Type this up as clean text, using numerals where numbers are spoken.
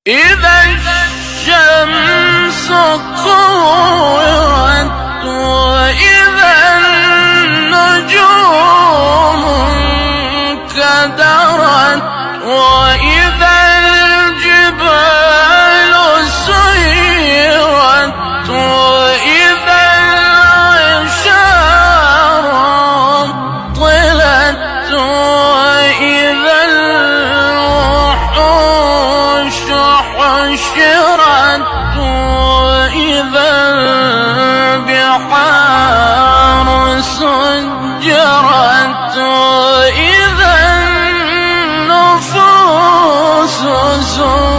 إذا الشمس كورت وإذا النجوم انكدرت وإذا الجبال سيرت وإذا العشار طلت وإذا الوحوش حشرت وإذا البحار سجرت وإذا النفوس زوجت